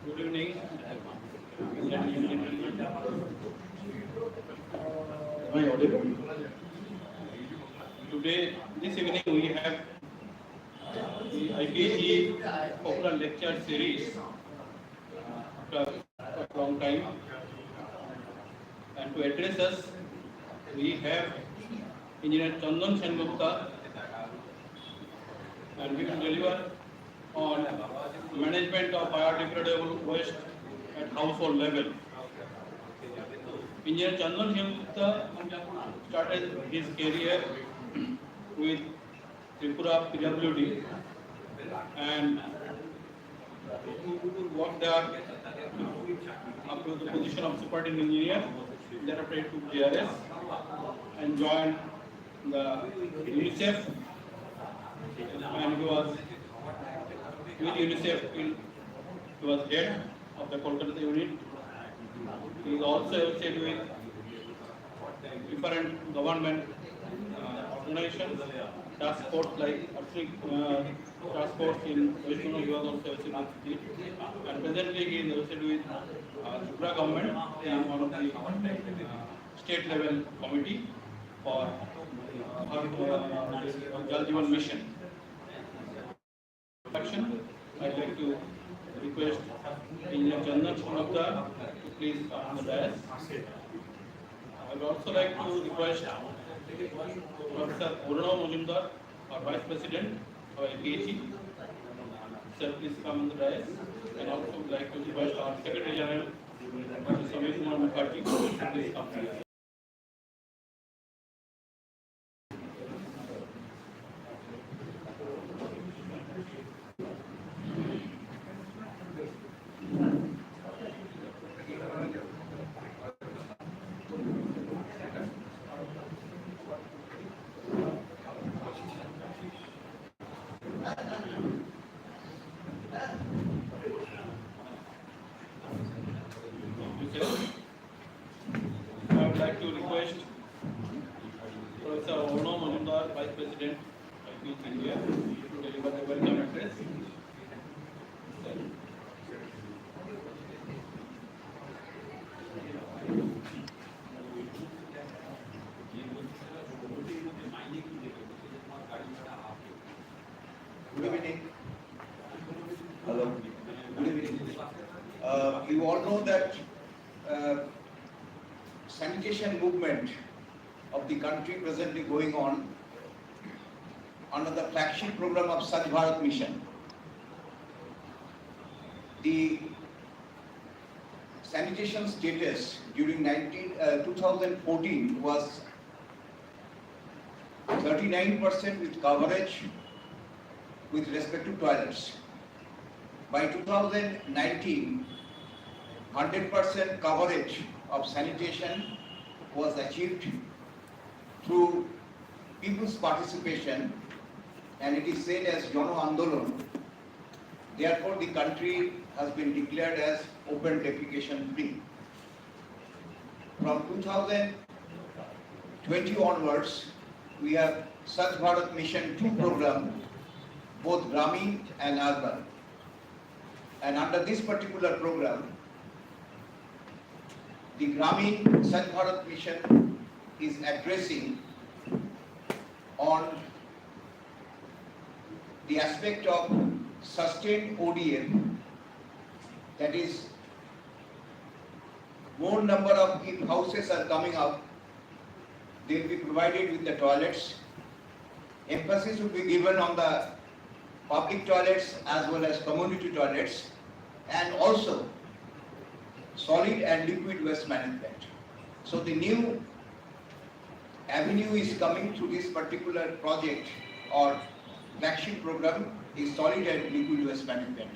Good evening. Today, this evening, we have the IPHE popular lecture series after a long time. And to address us, we have Engineer Chandan Sengupta, and we will deliver on management of biodegradable waste at household level. Engineer Chandan Sengupta started his career with Tripura PWD and worked there up to the position of superintendent engineer. Thereafter he took JRS and joined the UNICEF, and he was with UNICEF he was head of the Kolkata unit. He is also associated with different government organizations, task force like task force in West Bengal. He was also associated with it, and presently he is associated with Tripura government in one of the state level committee for Jal Jeevan mission. I'd like to request Engineer Chandan Sengupta to please come on the dais. I would also like to request Professor Purnam Majumdar, our Vice President of IPHE. Sir, please come on the dais. And also would like to request our Secretary General, Mr. Samir Kumar Mukherjee, to please come here. I would like to request Professor Purnam Majumdar, Vice President of IPHE India, to deliver the welcome address. Good evening. Hello. Good evening. You all know that sanitation movement of the country presently going on under the flagship program of Swachh Bharat mission. The sanitation status during 2014 was 39% with coverage with respect to toilets. By 2019, 100% coverage of sanitation was achieved through people's participation, and it is said as Jano Andolon. Therefore, the country has been declared as open defecation free. From 2020 onwards, we have Swachh Bharat Mission 2 program, both Gramin and urban. And under this particular program, the Gramin Swachh Bharat Mission is addressing on the aspect of sustained ODM, that is, more number of if houses are coming up, they will be provided with the toilets. Emphasis will be given on the public toilets as well as community toilets, and also solid and liquid waste management. So the new avenue is coming through this particular project or flagship program is solid and liquid waste management.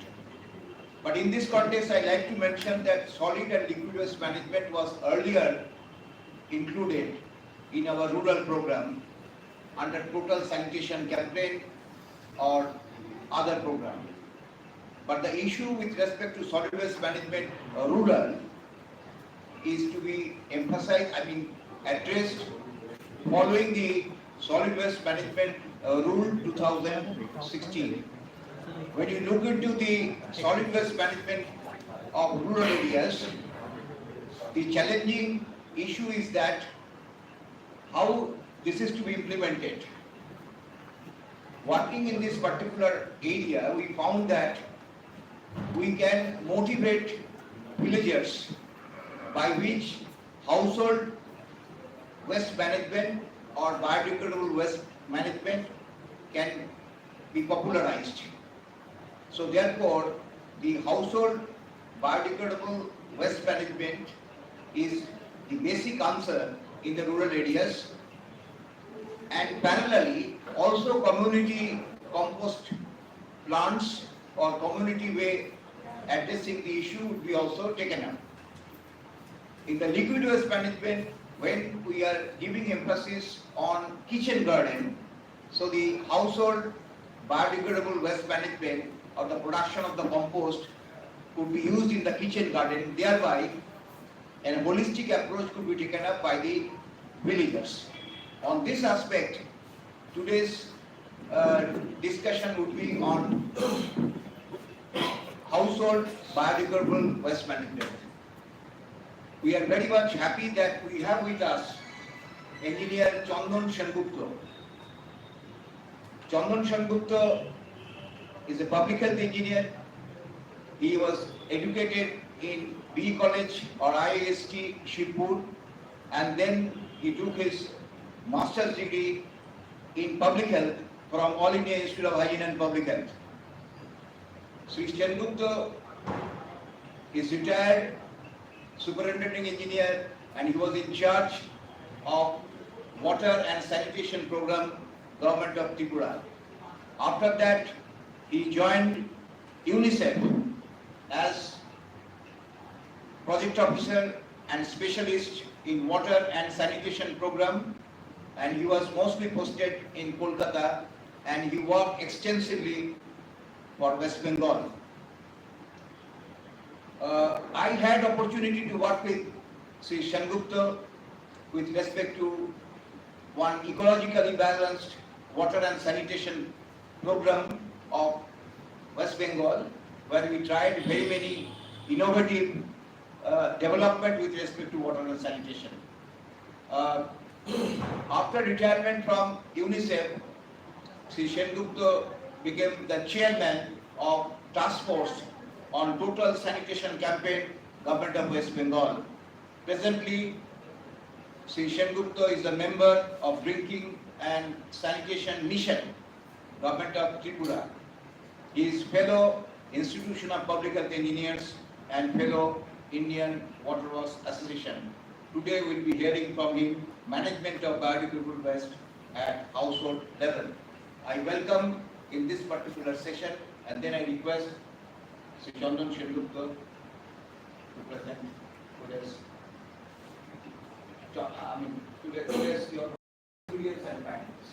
But in this context, I like to mention that solid and liquid waste management was earlier included in our rural program under total sanitation campaign or other program. But the issue with respect to solid waste management rural is to be emphasized, addressed following the solid waste management rule 2016. When you look into the solid waste management of rural areas, the challenging issue is that how this is to be implemented. Working in this particular area, we found that we can motivate villagers by which household waste management or biodegradable waste management can be popularized. So therefore, the household biodegradable waste management is the basic answer in the rural areas, and parallelly also community compost plants or community way addressing the issue would be also taken up. In the liquid waste management, when we are giving emphasis on kitchen garden, so the household biodegradable waste management or the production of the compost could be used in the kitchen garden, thereby a holistic approach could be taken up by the villagers. On this aspect, today's discussion would be on household biodegradable waste management. We are very much happy that we have with us engineer Chandan Sengupta. Chandan Sengupta is a public health engineer. He was educated in B College or IIST Shibpur, and then he took his master's degree in public health from All India Institute of Hygiene and Public Health. Sri Sengupta is retired superintending engineer, and he was in charge of water and sanitation program, Government of Tripura. After that, he joined UNICEF as project officer and specialist in water and sanitation program, and he was mostly posted in Kolkata, and he worked extensively for West Bengal. I had opportunity to work with Sri Sengupta with respect to one ecologically balanced water and sanitation program of West Bengal, where we tried very many innovative development with respect to water and sanitation. After retirement from UNICEF, Sri Sengupta became the chairman of task force on total sanitation campaign, Government of West Bengal. Presently, Sri Sengupta is a member of Drinking and Sanitation Mission, Government of Tripura. He is fellow Institution of Public Health Engineers and fellow Indian Water Works Association. Today we will be hearing from him management of biodegradable waste at household level. I welcome in this particular session, and then I request Sri Chandan Sengupta to present today's your experience and practice.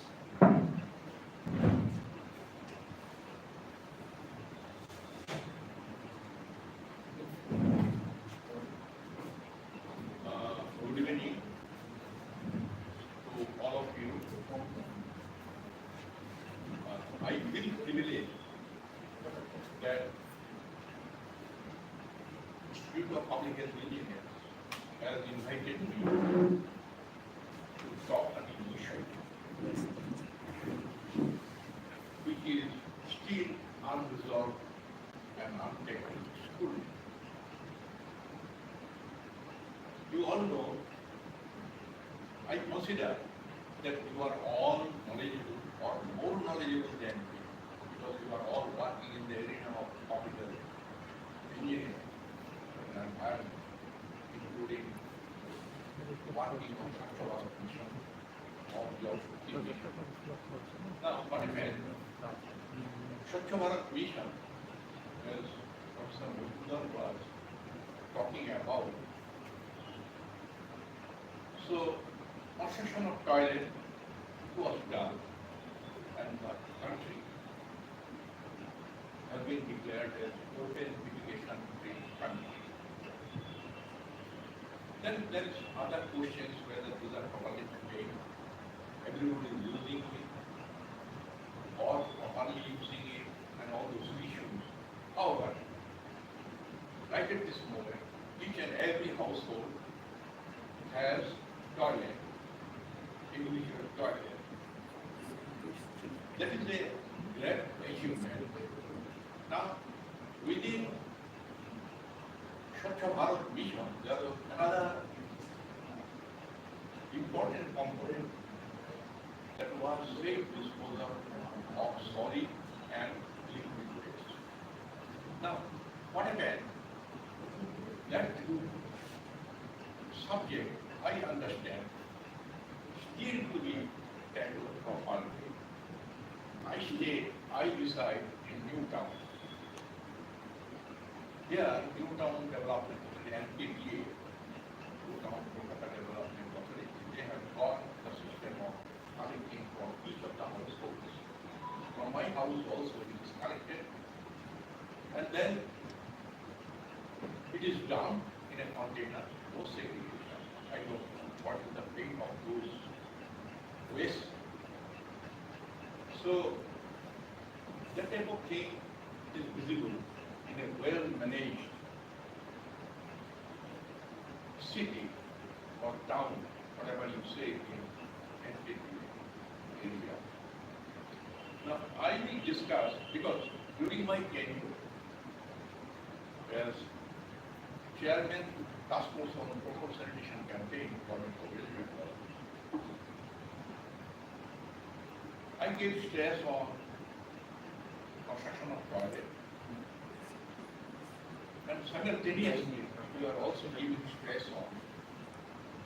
of Public Health Engineers has invited me to talk on an issue which is still unresolved and untaken school. You all know, I consider that you are all knowledgeable or more knowledgeable than me because you are all working in the arena of public health engineering. And I am including working on structural mission of your mission. Now, what I meant, Swachh Bharat Mission, as Professor Chandan was talking about, so construction of toilet was done and the country has been declared as open defecation free country. Then there is other questions whether these are properly maintained, everybody is using it or properly using it and all those issues. However, right at this moment, each and every household has toilet, individual toilet. That is a great achievement. Now, within Swachh Bharat Mission, there is another important component that was safe disposal of solid and liquid waste. Now, what I meant, that subject, I understand, still to be tackled properly. I reside in Newtown. Here, Newtown Development Authority, NPDA, Newtown Kolkata Development Authority, they have got the system of collecting from each of the households. From my house also it is collected, and then it is done in a container, no segregation. I don't know what is the fate of those waste. So that type of thing is visible in a well-managed city or town, whatever you say in NPT area. Now I will discuss, because during my tenure as Chairman Task Force on Proper Sanitation Campaign, Government of West Bengal, I gave stress on construction of toilet, and simultaneously we are also giving stress on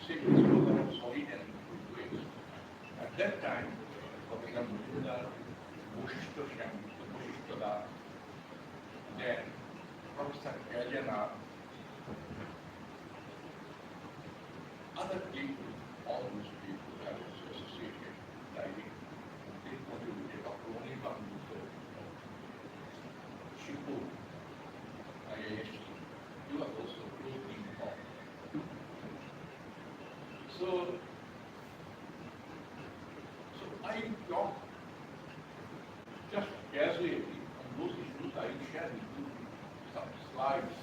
safe disposal of solid and liquid waste. At that time, Professor Mujumdar, Bhushishta, then Professor Kajana, other people, all those people that was associated, like they contributed Dr. Onibam Shipu, IIST, you are also closely involved. So I talk just casually on those issues. I will share with you some slides.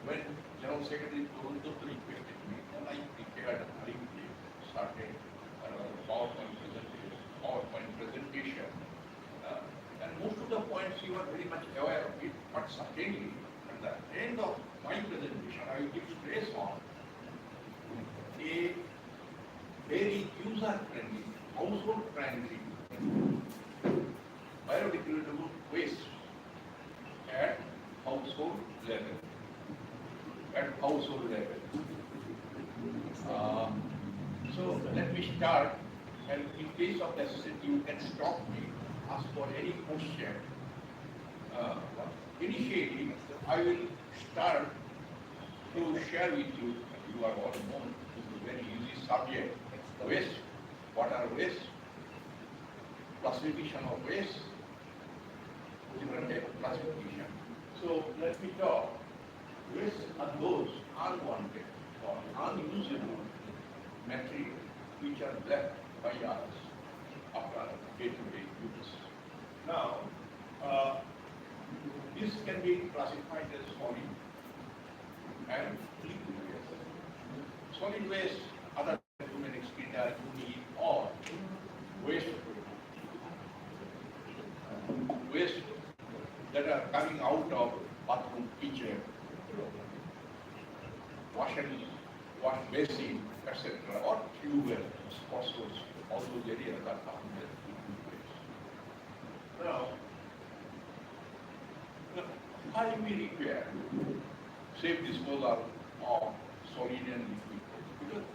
When General Secretary Turun requested me, and I prepared hurriedly, started PowerPoint presentation. And most of the points you are very much aware of it, but certainly at the end of my presentation, I will give stress on a very user-friendly, household-friendly, biodegradable waste at household level. So let me start, and in case of necessity, you can stop me, ask for any question. Initially, I will start to share with you, you are all known, this is a very easy subject, waste, water waste, classification of waste, different type of classification. So let me talk. Waste are those unwanted or unusable material which are left by us after day-to-day use. Now, this can be classified as solid and liquid waste. Solid waste, other human excreta, uni, or waste that are coming out of bathroom, kitchen, wash basin, etc., or fuel, phosphorus, all those areas are counted liquid waste. Now, how we require safe disposal of solid and liquid waste? Because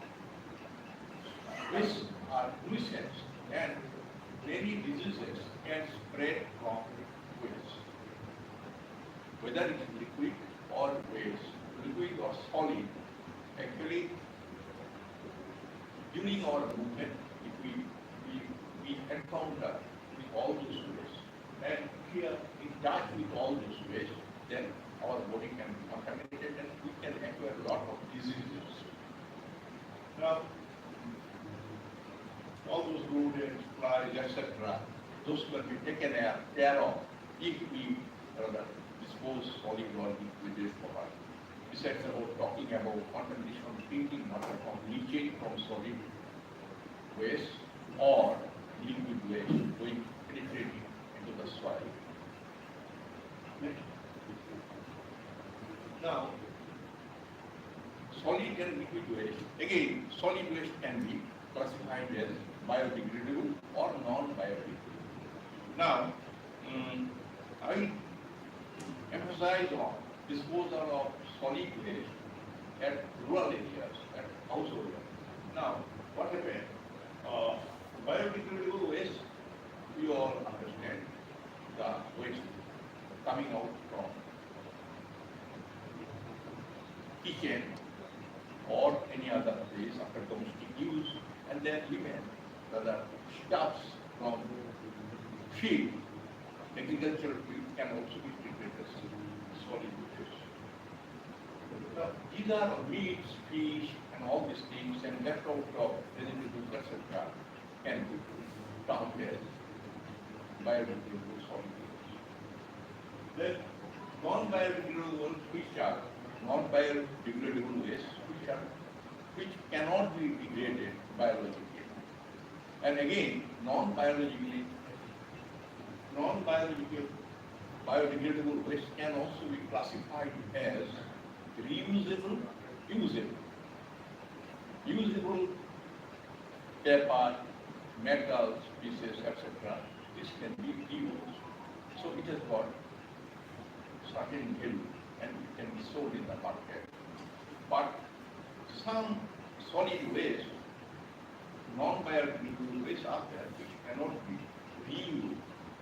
wastes are nuisance and many diseases can spread from waste. Whether it is liquid or waste, liquid or solid, actually during our movement, if we encounter with all those waste, and we are in touch with all those waste, then our body can be contaminated and we can acquire a lot of diseases. Now, all those rodents, flies, etc., those will be taken care of if we dispose solid or liquid waste properly. Besides about talking about contamination from drinking water, from leachate from solid waste or liquid waste going penetrating into the soil. Now, solid and liquid waste, again, solid waste can be classified as biodegradable or non-biodegradable. Now, I emphasize on disposal of solid waste at rural areas, at household. Now, what happened? Biodegradable waste, we all understand the waste coming out from kitchen or any other place after domestic use, and then even the stuffs from feed, agricultural feed can also be treated as solid waste. These are meats, fish, and all these things, and leftover of vegetables, etc., can be counted as biodegradable solid waste. Then non-biodegradable which are non-biodegradable waste, which cannot be degraded biologically. And again, non-biodegradable waste can also be classified as reusable, usable. Usable paper, metals, pieces, etc. This can be reused. So it has got certain value and it can be sold in the market. But some solid waste, non-biodegradable waste are there which cannot be reused,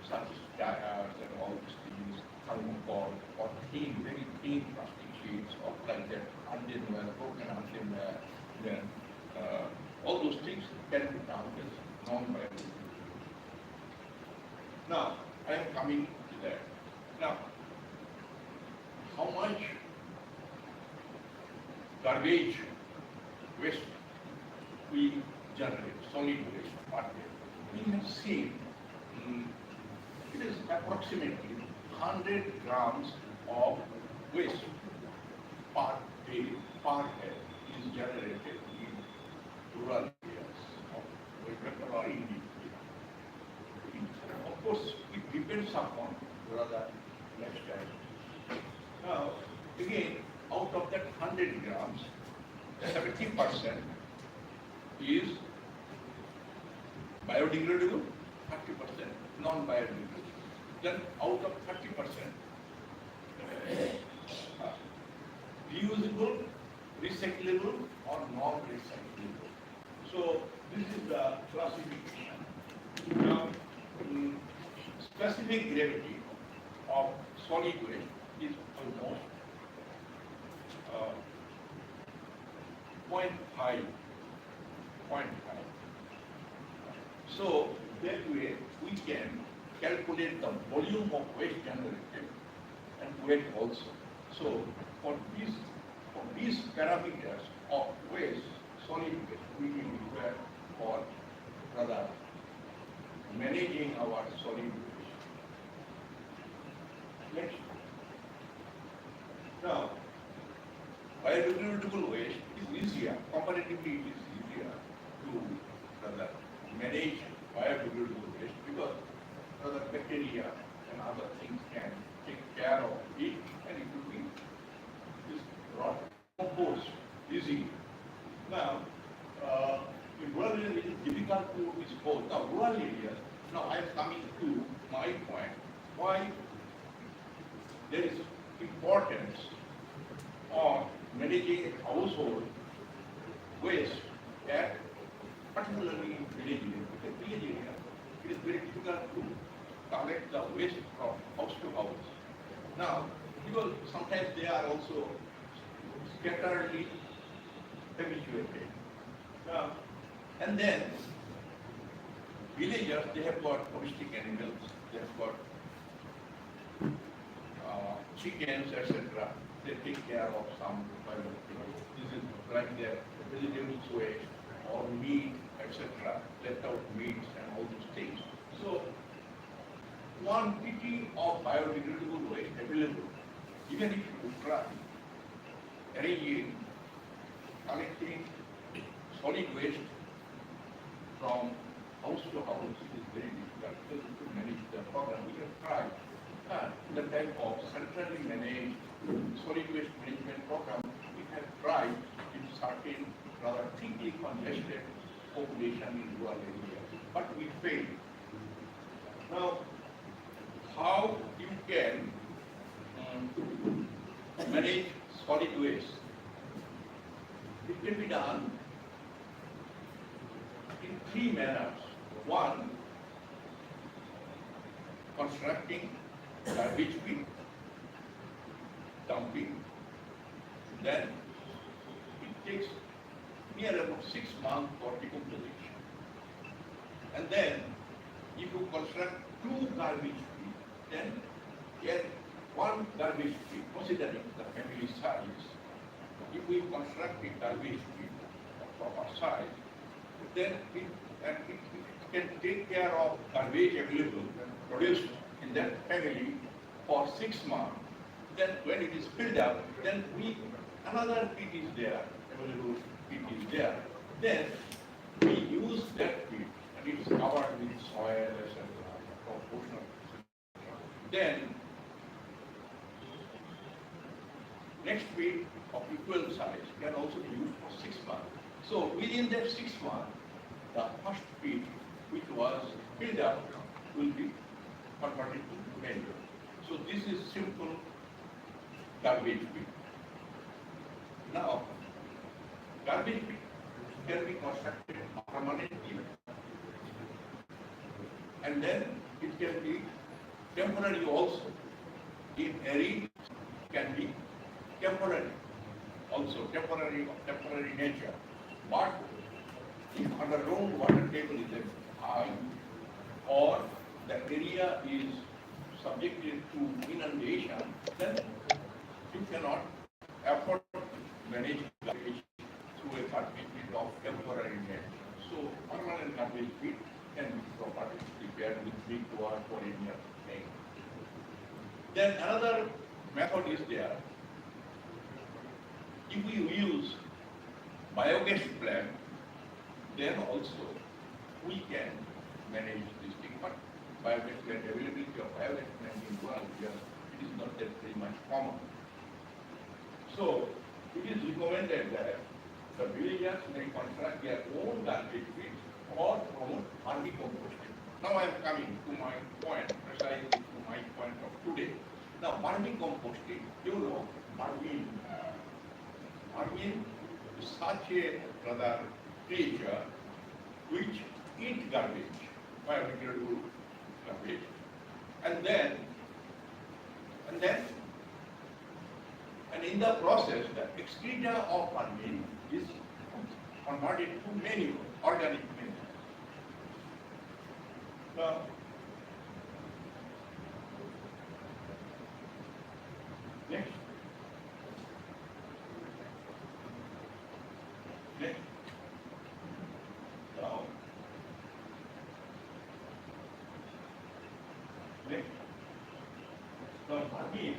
such as tires and all these things, thermocol or thin, very thin plastic sheets or like that, undenware, broken undenware, then all those things can be counted as non-biodegradable. Now, I am coming to that. Now, how much garbage waste we generate, solid waste per day? We have seen it is approximately 100 grams of waste per day, per head is generated in rural areas of or India. Of course, it depends upon rather lifestyle. Now, again, out of that 100 grams, 70% is biodegradable, 30% non-biodegradable. Then out of 30%, reusable, recyclable or non-recyclable. So this is the classification. Now, specific gravity of solid waste is almost 0.5. So that way we can calculate the volume of waste generated and weight also. So for these parameters of waste, solid waste, we will require for rather managing our solid waste. Next. Now, biodegradable waste is easier, comparatively it is easier to rather manage biodegradable waste because other bacteria and other things can take care of it and it will be this rot compost easy. Now, in rural areas it is difficult to dispose. Now, rural areas, now I am coming to my point, why there is importance on managing household waste at particularly in village area. Because village area, it is very difficult to collect the waste from house to house. Now, because sometimes they are also scatteredly habituated. And then villagers, they have got domestic animals, they have got chickens, etc. They take care of some kind of things. This is like their vegetables waste or meat, etc. Left out meats and all those things. So quantity of biodegradable waste available, even if you try arranging, collecting solid waste from house to house, it is very difficult to manage the program. We have tried the type of centrally managed solid waste management program. We have tried in certain rather thickly congested population in rural areas, but we failed. Now, how you can manage solid waste? It can be done in three manners. One, constructing garbage bin, dumping. Then it takes near about 6 months for decomposition. And then if you construct 2 garbage bin, then get 1 garbage bin, considering the family size. If we construct a garbage bin of proper size, then it can take care of garbage available produced in that family for 6 months. Then when it is filled up, then another pit is there, available pit is there. Then we use that pit and it is covered with soil, etc. proportional. Then next pit of equal size can also be used for 6 months. So within that 6 months, the first pit which was filled up will be converted to manure. So this is simple garbage pit. Now, garbage pit can be constructed permanently, and then it can be temporary also. In arid, can be temporary also, temporary nature. But if underground water table is high, or the area is subjected to inundation, then you cannot afford to manage garbage through a garbage pit of temporary nature. So permanent garbage pit can be properly prepared with big water for any other thing. Then another method is there. If we use biogas plant, then also we can manage this thing. But biogas plant, availability of biogas plant in rural areas, it is not that very much common. So it is recommended that the villagers may construct their own garbage pits or promote vermicomposting. Now I am coming to my point, precisely to my point of today. Now vermicomposting, you know, vermin is such a rather creature which eat garbage, biodegradable garbage, and in the process, the excreta of vermin is converted to manure, organic manure. Now, next. Now, the vermin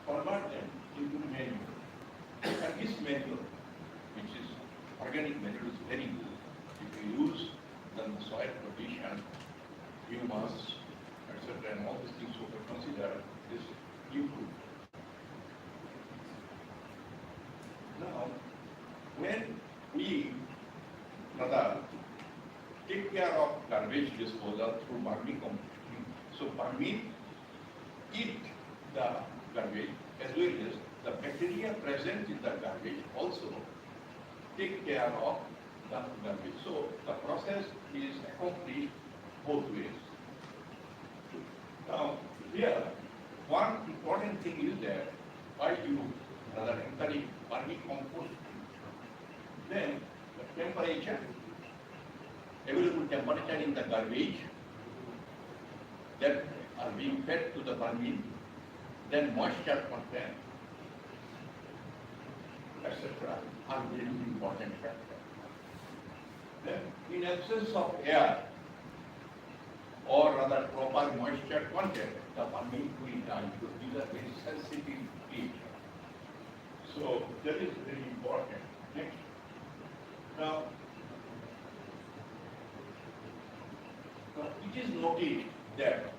convert them into manure. manure, which is organic manure, is very good. If you use the soil condition, humus, etc., and all these things you can consider is improved. Now, when we rather take care of garbage disposal through vermicomposting, so vermin eat the garbage as well as the bacteria present in the garbage also take care of the garbage. So the process is accomplished both ways. Now, here, one important thing is that why you rather encourage vermicomposting, then the temperature, available temperature in the garbage that are being fed to the vermin, then moisture content, etc., are very important factors. Then, in absence of air, or rather proper moisture content, the vermin will die because these are very sensitive creatures. So that is very important. Next. Now it is noted that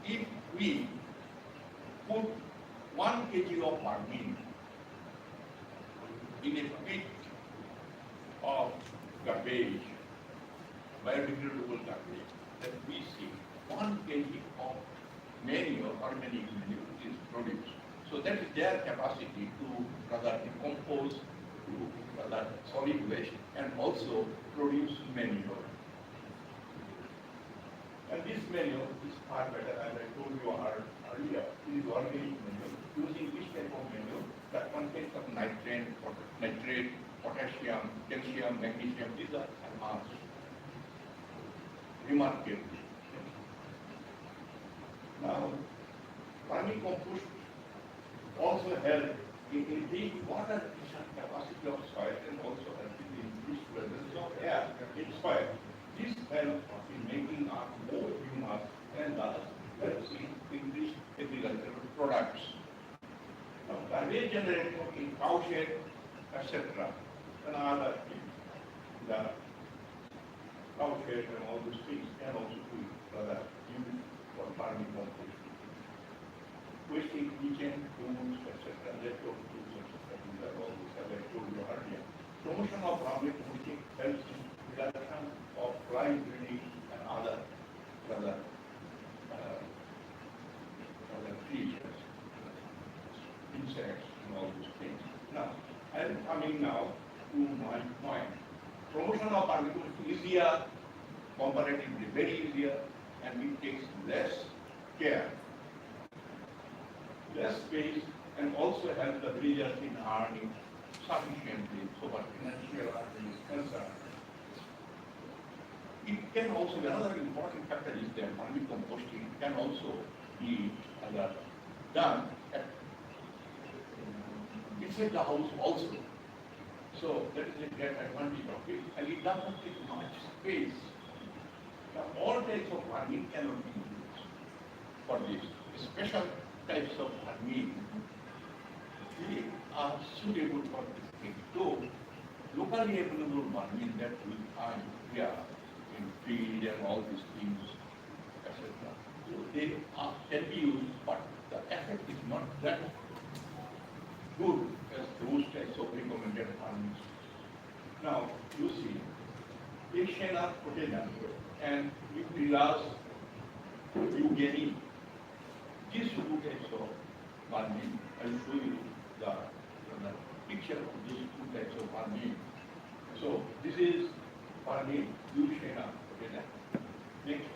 if we put 1 kg of vermin in a pit of garbage, biodegradable garbage, that we see 1 kg of manure, organic manure is produced. So that is their capacity to rather decompose, to rather solid waste, and also produce manure. And this manure is far better, as I told you earlier, it is organic manure. Using this type of manure, the content of nitrate, potassium, calcium, magnesium, these are enhanced remarkably. Now, vermicompost also help in increasing water retention capacity of soil and also help in the increased presence of air in soil. This helps in making up more humus and thus helps in increased agricultural products. Now, garbage generated in cow shed, etc., and other things, the cow shed and all those things can also be rather used for vermicomposting. Wasting kitchen tools, etc., leftover tools, etc., these are all these, as I told you earlier. Promotion of vermicomposting helps in reduction of fly breeding and other creatures, insects, and all those things. Now, I am coming now to my point. Promotion of vermicomposting is easier, comparatively very easier, and it takes less care, less space, and also help the villagers in earning sufficiently so far financial earning is concerned. It can also, another important factor is that vermicomposting can also be done at inside the house also. So that is a great advantage of it, and it does not take much space. Now, all types of vermin cannot be used for this. Special types of vermin, they are suitable for this thing. So, locally available vermin that we find here in feed and all these things, etc. So they can be used, but the effect is not that good as those types of recommended vermin. Now, you see, Asiana protein and Euclilas eugeni. These two types of vermin, I will show you the picture of these two types of vermin. So this is vermin Euclinas protein. Next.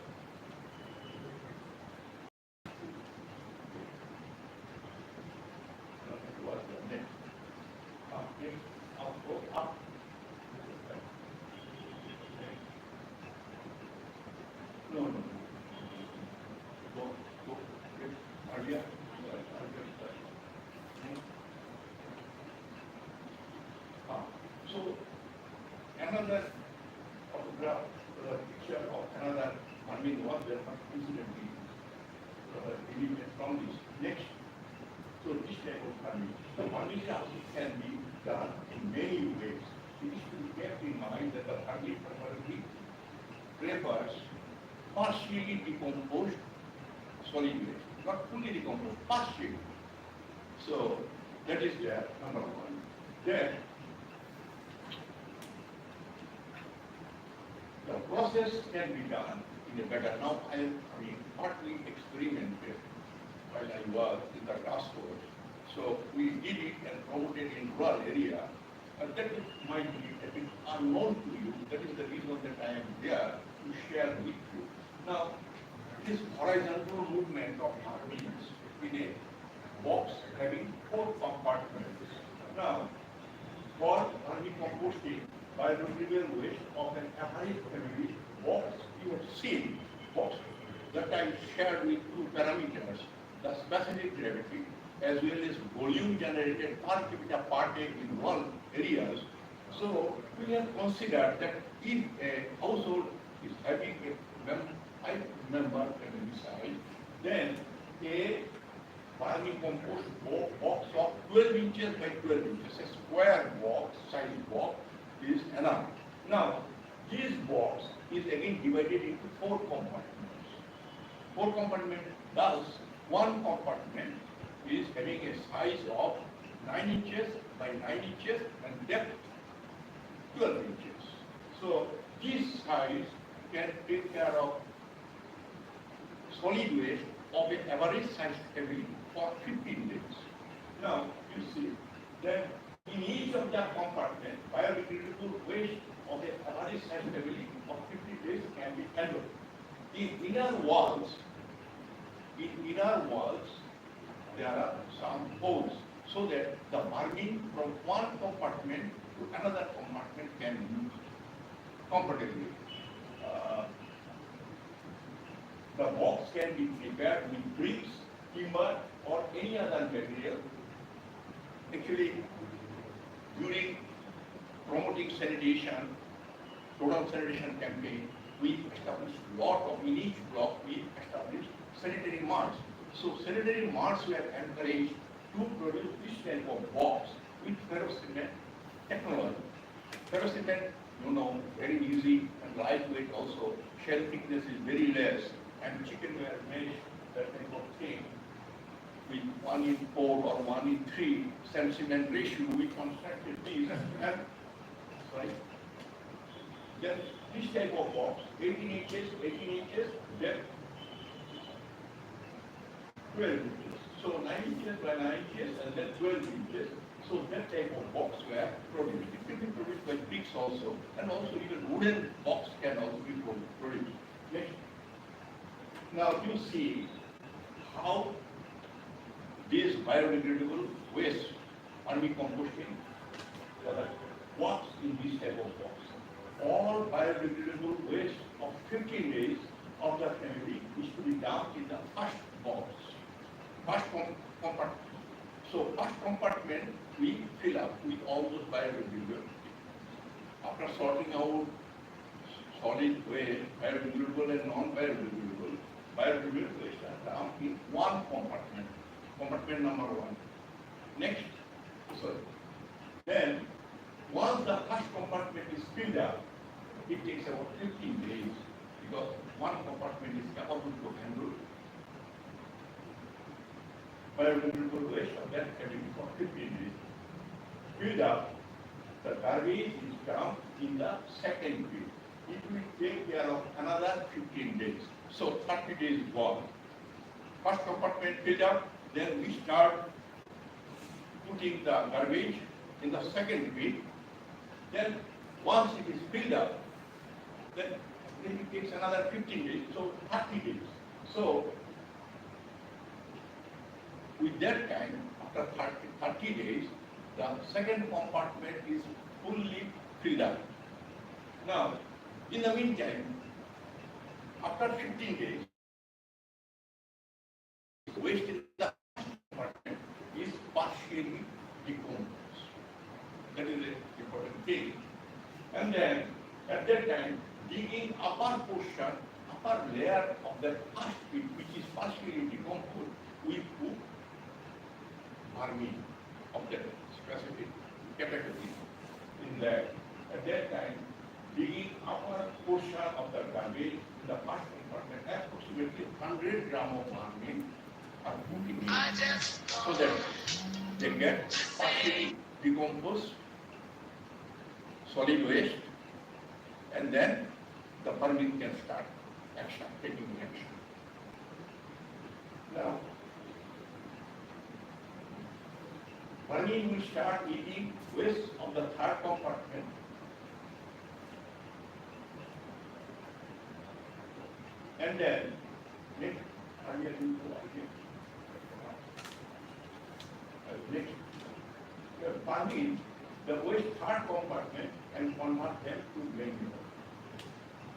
What's the next? Next. Up. No. Go. Earlier. So, another photograph, picture of another vermin was there, but incidentally deleted from this. Next. So, this type of vermin. The vermin can be done the vermiculture prefers partially decomposed solid waste, not fully decomposed, partially. So that is there, number one. Then the process can be done in a better. Now I mean partly experimented while I was in the task force. So we did it and promoted in rural area. And that might be a bit unknown to you. That is the reason that I am there to share with you. Now, this horizontal movement of harmonies in a box having 4 compartments. Now, for vermicomposting biodegradable waste of an average family box, you have seen box that I shared with 2 parameters, the specific gravity as well as volume generated per capita per day in rural areas. So we have considered that if a household is having a 5 member family size, then a vermicompost box of 12 inches by 12 inches, a square box, size box, is enough. Now, this box is again divided into 4 compartments. 4 compartments, thus one compartment is having a size of 9 inches by 9 inches and depth 12 inches. So this size can take care of solid waste of an average size family for 15 days. Now you see that in each of the compartment, biodegradable waste of an average size family of 50 days can be handled. In inner walls, there are some holes so that the burning from one compartment to another compartment can be used comfortably. The box can be prepared with bricks, timber, or any other material. Actually, during promoting sanitation, total sanitation campaign, we established in each block, we established sanitary marts. So sanitary marts were encouraged to produce this type of box with ferrocement technology. Ferrocement, you know, very easy and lightweight also. Shell thickness is very less, and chickenware mesh, that type of thing, with 1:4 or 1:3 sand cement ratio, we constructed these and then this type of box, 18 inches, depth 12 inches. So 9 inches by 9 inches and then 12 inches. So that type of box were produced. It can be produced by bricks also, and also even wooden box can also be produced. Next. Now you see how this biodegradable waste vermicomposting works in this type of box. All biodegradable waste of 15 days of the family is to be dumped in the first box, first compartment. So first compartment we fill up with all those biodegradable. After sorting out solid waste, biodegradable and non-biodegradable, biodegradable waste are dumped in one compartment, compartment number 1. Next, then once the first compartment is filled up, it takes about 15 days because one compartment is capable to handle biodegradable waste of that category for 15 days. Filled up, the garbage is dumped in the second bin. It will take care of another 15 days. So 30 days is gone. First compartment filled up, then we start putting the garbage in the second bin. Then once it is filled up, then it takes another 15 days, so 30 days. So with that time, after 30 days, the second compartment is fully filled up. Now, in the meantime, after 15 days, the waste in the first compartment is partially decomposed. That is an important thing. And then, at that time, digging upper portion, upper layer of the first pit, which is partially decomposed, we put vermin of that specific category in that. At that time, digging upper portion of the garbage in the first compartment, approximately 100 gram of vermin are put in so that they get partially decomposed solid waste, and then the farming can start taking action. Now, farming will start eating waste of the third compartment. And then, next, farming the waste third compartment and convert them to manure.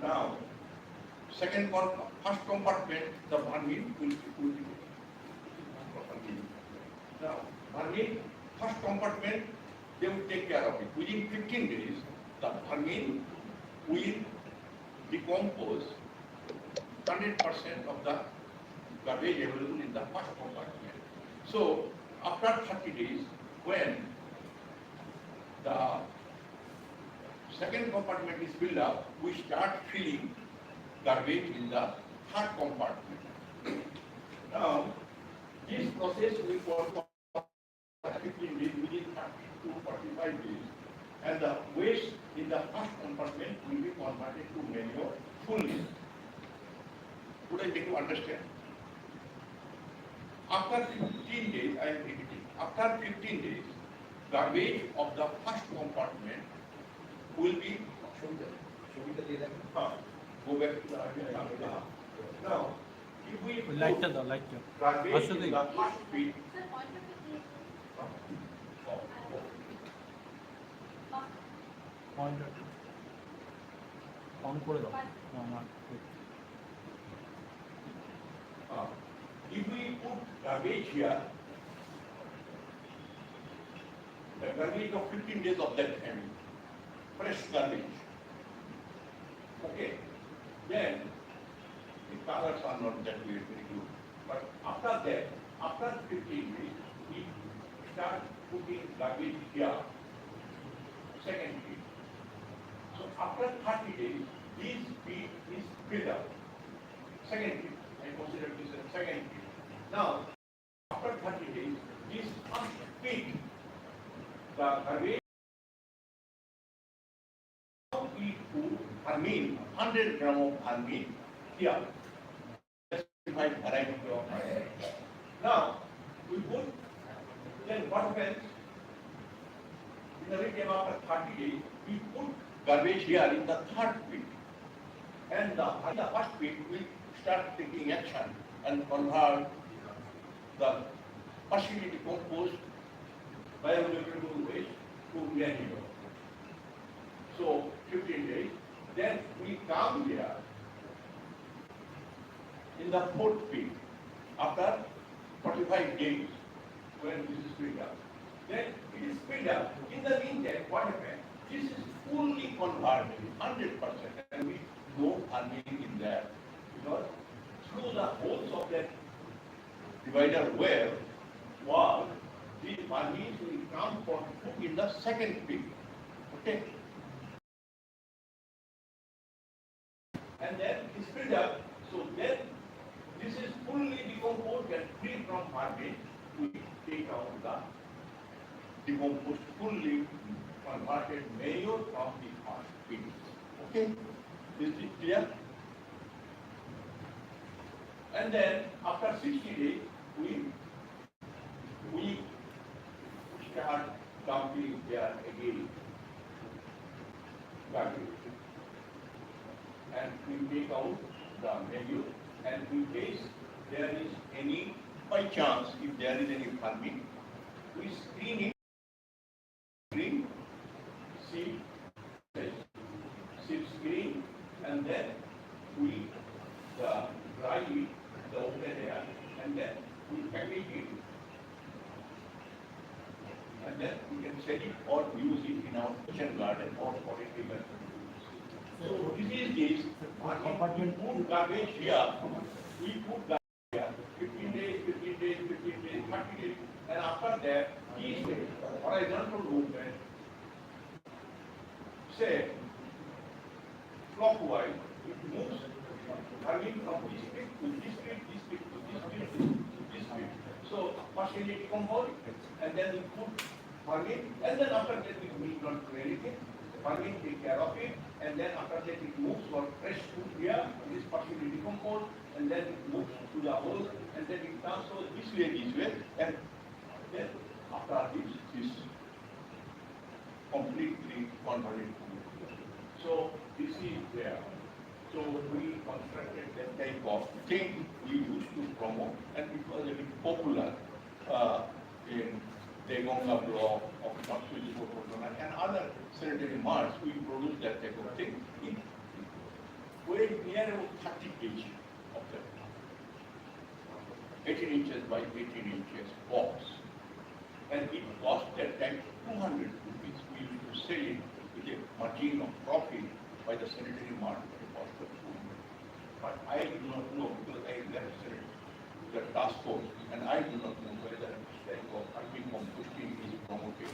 Now, first compartment, the vermin will be now, vermin, first compartment, they will take care of it. Within 15 days, the vermin will decompose 100% of the garbage available in the first compartment. So, after 30 days, when the second compartment is filled up, we start filling garbage in the third compartment. Now, this process will go for 15 days, within 30 to 45 days, and the waste in the first compartment will be converted to manure fully. Would I make you understand? After 15 days, I am repeating, after 15 days, garbage of the first compartment will be go back to the now, if we put garbage in the first pit, if we put garbage here, the garbage of 15 days of that family, fresh garbage, okay, then the colors are not that very good. But after that, after 15 days, we start putting garbage here, second pit. So after 30 days, this pit is filled up. Second pit, I consider this as second pit. Now, after 30 days, this first pit, the garbage, now we put vermin, 100 gram of vermin here. Specified variety of vermin. Now, we put, then what happens? In the return after 30 days, we put garbage here in the third pit. And the first pit will start taking action and convert the partially decomposed biodegradable waste to manure. So 15 days, then we come here in the fourth pit after 45 days when this is filled up. Then it is filled up. In the meantime, what happens? This is fully converted, 100%, and we no vermin in there because through the holes of that divider wall, these vermin will come for food in the second pit. Okay? And then it's filled up. So then this is fully decomposed and free from vermin. We take out the decomposed, fully converted manure from the first pit. Okay? Is it clear? And then after 60 days, we start dumping there again. And we take out the manure and in case there is any, by chance, if there is any vermin, we screen it, green, seed screen, and then we dry it, the open air, and then we package it, and then we can sell it or use it in our kitchen garden or for a bigger. So this is this. We put garbage here. We put garbage here. 15 days, 15 days, 15 days, 30 days, and after that, each day, horizontal movement. Say clockwise, it moves vermin from this pit to this pit, this pit to this pit to this pit. So partially decompose, and then we put vermin, and then after that we need not do anything. Vermin take care of it, and then after that it moves for fresh food here, it is partially decomposed, and then it moves to the hole, and then it transfers this way, and then after this is completely converted to wood. So this is there. So we constructed that type of thing we used to promote, and it was a bit popular in Degonga block of Matsuji and other sanitary marts. We produced that type of thing. It weighed near about 30 kg of that 18 inches by 18 inches box. And it cost that time 200 rupees. We used to sell it with a margin of profit by the sanitary mart at a cost of 200. But I do not know because I left the task force, and I do not know whether this type of composting is promoted.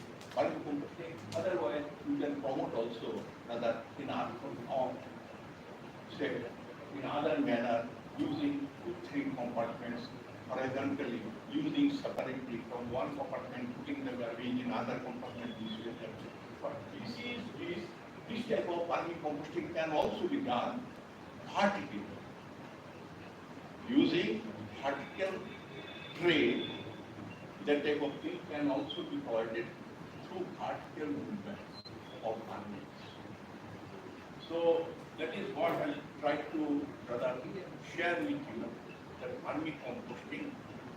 Otherwise, you can promote also rather in say in other manner using 2-3 compartments horizontally, using separately from one compartment, putting the garbage in other compartment. But this type of composting can also be done vertically, using vertical tray. That type of thing can also be provided through vertical movements of vermins. So that is what I try to rather share with you, that vermicomposting,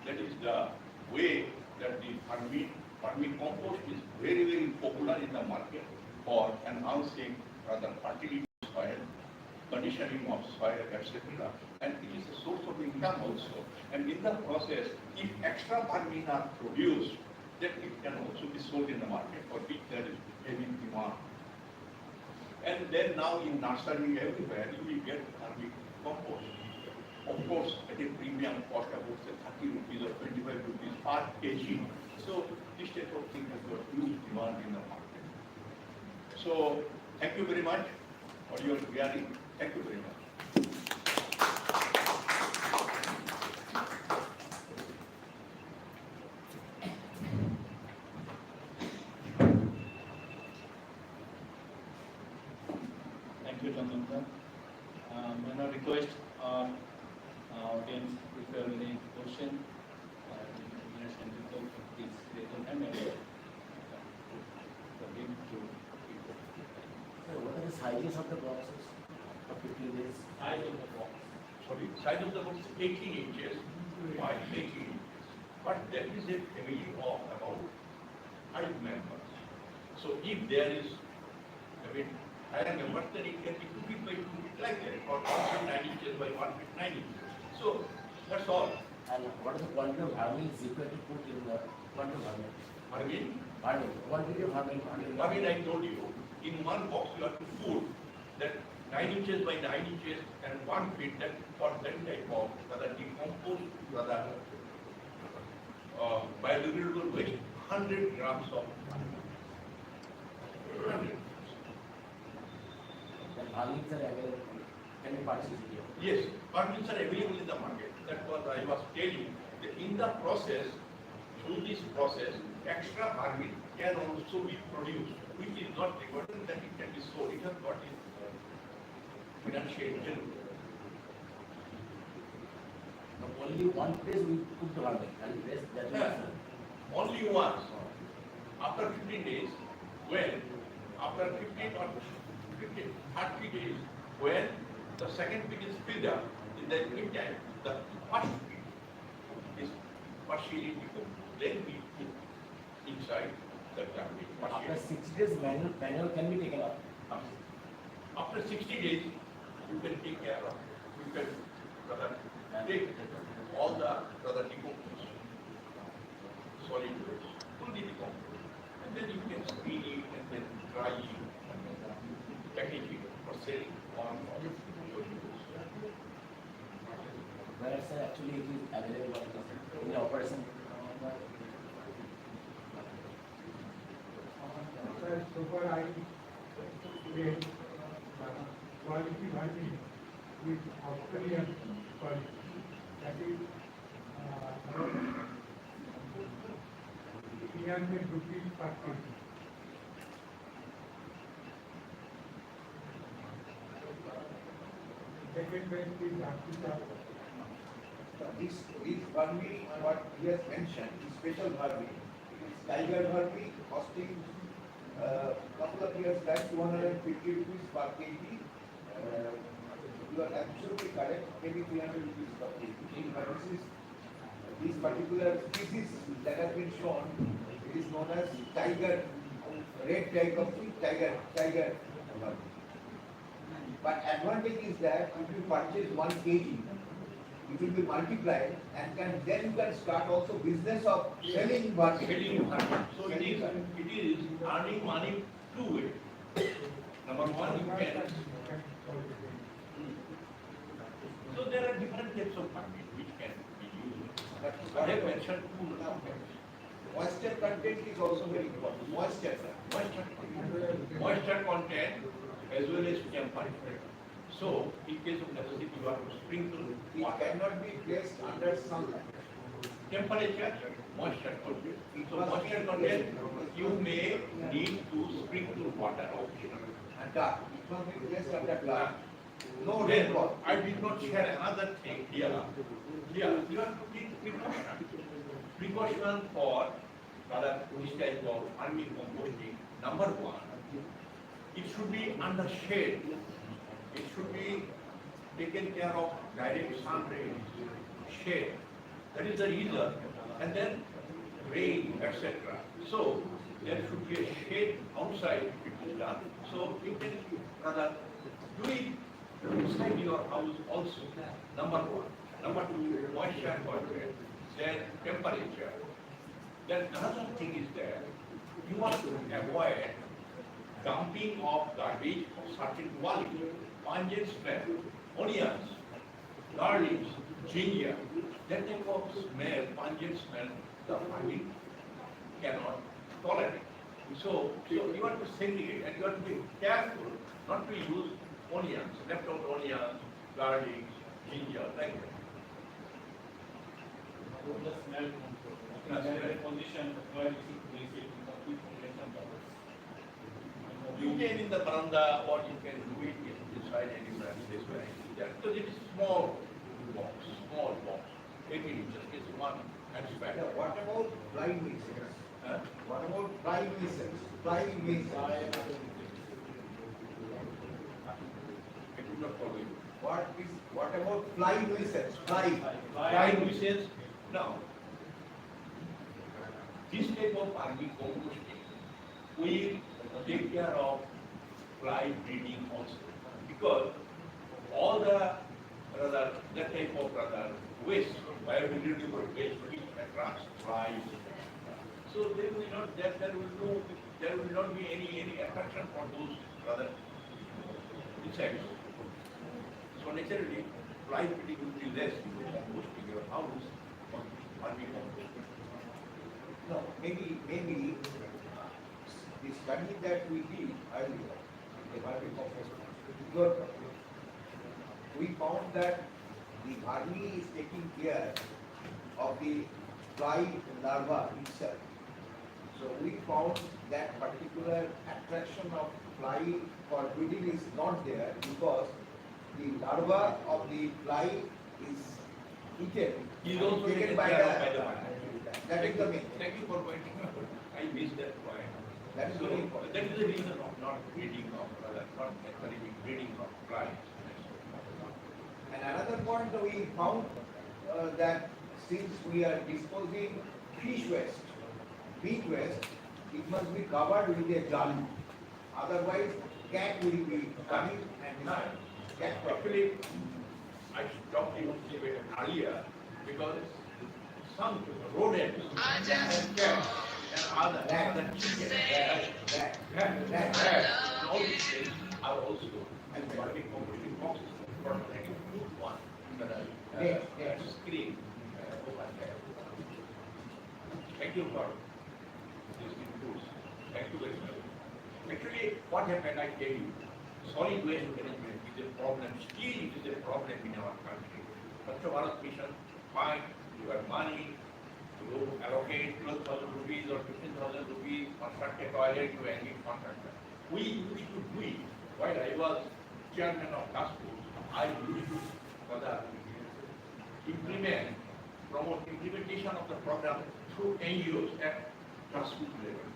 that is the way that the vermicompost is very, very popular in the market for enhancing rather fertility of soil, conditioning of soil, etc. And it is a source of income also. And in the process, if extra vermin are produced, then it can also be sold in the market, for which there is heavy demand. And then now in nursery everywhere, you will get vermicompost. Of course, at a premium cost, about say 30 rupees or 25 rupees per kg. So this type of thing has got huge demand in the market. So thank you very much for your hearing. Thank you very much. Thank you, Chandan. May I request audience if you have any question, please raise your hand and What are the sizes of the boxes for 15 days? Size of the box. Sorry, size of the box is 18 inches by 18 inches. But there is a family of about 5 members. So if there is, higher members, then it can be 2 feet by 2 feet like that, or 1 feet 9 inches by 1 feet 9 inches. So that's all. And what is the quantity of vermin is equal to put in the quantity of vermin? Vermin? Vermin. Quantity of vermin. Vermin, I told you, in one box you have to put that 9 inches by 9 inches and 1 feet, that for that type of rather decomposed, rather biodegradable waste, 100 grams of vermin. 100. The vermins are available. Can you participate here? Yes, vermins are available in the market. That's what I was telling. That in the process, through this process, extra vermin can also be produced, which is not required that it can be sold. It has got its financial value. Now, only one place we put the vermin and rest that is Only once, after 15 days, when, after 15 or 15, 30 days, when the second pit is filled up, in the meantime, the first pit is partially decomposed. Then we put inside the garbage. after 60 days manual can be taken up. After 60 days, you can take care of, you can rather take all the rather decomposed solid waste, fully decomposed, and then you can screen it and then dry it, package it for selling on Whereas actually it is available in the operation. So far I quality farming with Australian quality. That is around 300 rupees per kg. Second best is Africa. This vermi, what he has mentioned, is special vermi. It is tiger vermi costing couple of years back 250 rupees per kg. You are absolutely correct, maybe 300 rupees per kg. But this particular species that has been shown, it is known as tiger, red tiger vermi. But advantage is that if you purchase 1 kg, it will be multiplied and then you can start also business of selling vermi. So it is earning money two ways. Number one, you can. So there are different types of farming which can be used. But I have mentioned two now. Moisture content is also very important. Moisture Content as well as temperature. So in case of necessity, you have to sprinkle It water. cannot be placed under sunlight. Temperature, moisture content. So moisture content, you may need to sprinkle water occasionally. And dark. It must be placed under dark. No Then rainfall. I did not share another thing here. Here, you have to take precaution. Precaution for rather this type of farming composting. Number one, it should be under shade. It should be taken care of direct sun rays, shade. That is the reason. And then rain, etc. So there should be a shade outside if it is done. So you can rather do it inside your house also. Number one. Number two, moisture content. Then temperature. Then another thing is that you want to avoid dumping of garbage of certain quality, pungent smell, onions, garlics, ginger, that type of smell, pungent smell, the farming cannot tolerate. So you have to segregate and you have to be careful not to use onions, leftover onions, garlic, ginger, like that. The smell control. Position, where you should place it in complete formulation bubbles. You can in the veranda or you can do it inside anywhere this way. Because it is small box, 18 inches, it's one and square. Yeah, what about fly nuisance? What about fly nuisance? Fly nuisance. I could not follow you. What about fly nuisance? Fly nuisance, now, this type of farming composting will take care of fly breeding also. Because all that type of waste, biodegradable waste, which attracts flies. So there will not be any attraction for those insects. So naturally, fly breeding will be less in composting your house or farming composting. No, maybe the study that we did earlier, the vermicompost, we found that the vermi is taking care of the fly larva itself. So we found that particular attraction of fly for breeding is not there because the larva of the fly is eaten. Is also taken by care of the by the farmer. that is the main. Thank you for pointing out. I missed that point. That is So very important. that is the reason of not breeding of not encouraging breeding of flies. And another point we found that since we are disposing fish waste, meat waste, it must be covered with a jali. Otherwise, cat will be coming and cat Actually, I stopped even earlier because some rodents and cats and other chicken, all these things are also and working composting boxes for making food one screen over there. Thank you for these inputs. Thank you very much. Actually, what happened, I tell you, solid waste management is a problem. Still, it is a problem in our country. Swachh Bharat Mission, find your money to allocate 12,000 rupees or 15,000 rupees, construct a toilet to engage contractor. We used to do it while I was chairman of task force. I used to further promote implementation of the program through NGOs at grassroots level.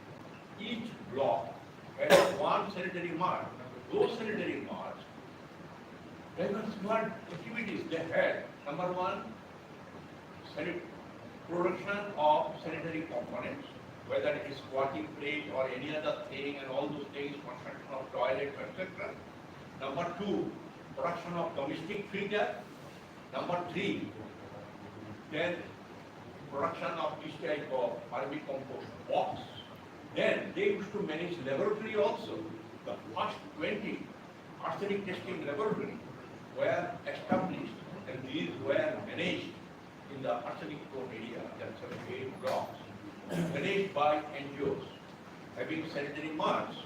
Each block had one sanitary mart. Those sanitary marts, smart activities they had. Number one, production of sanitary components, whether it is squatting plate or any other thing, and all those things, construction of toilets, etc. Number two, production of domestic filter. Number three, then production of this type of vermicompost box. Then they used to manage laboratory also. The first 20 arsenic testing laboratories were established, and these were managed in the arsenic prone area, that's 78 blocks, managed by NGOs, having sanitary marts.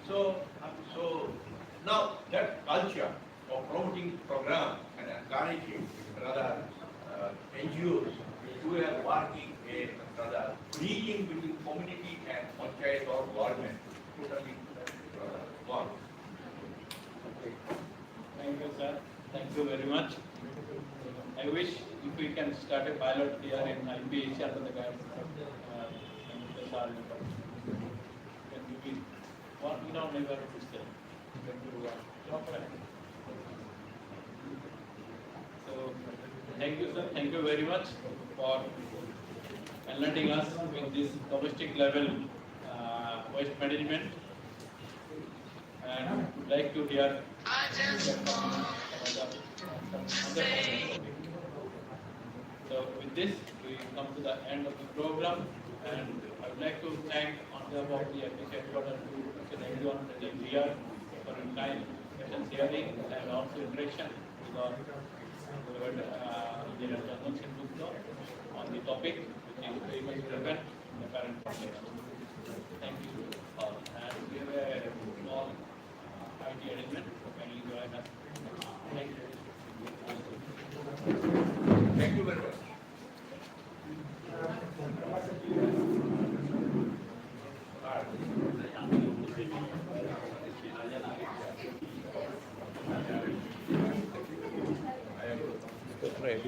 So now that culture of promoting programs and encouraging rather NGOs who are working a rather bridging between community and panchayat or government, totally gone. Thank you, sir. Thank you very much. I wish if we can start a pilot here in IPHE under the guidance of Sengupta sir. Can we be one in our neighborhood system? So, thank you, sir. Thank you very much for enlightening us with this domestic level waste management. And would like to hear so with this, we come to the end of the program, and I would like to thank on behalf of the IPHE headquarters to everyone present here for your kind questions hearing and also interaction with our Engineer Chandan Sengupta on the topic which is very much relevant in the current context. Thank you all. And we have a small IT arrangement. Can you join us? Thank you. Thank you very much. Right.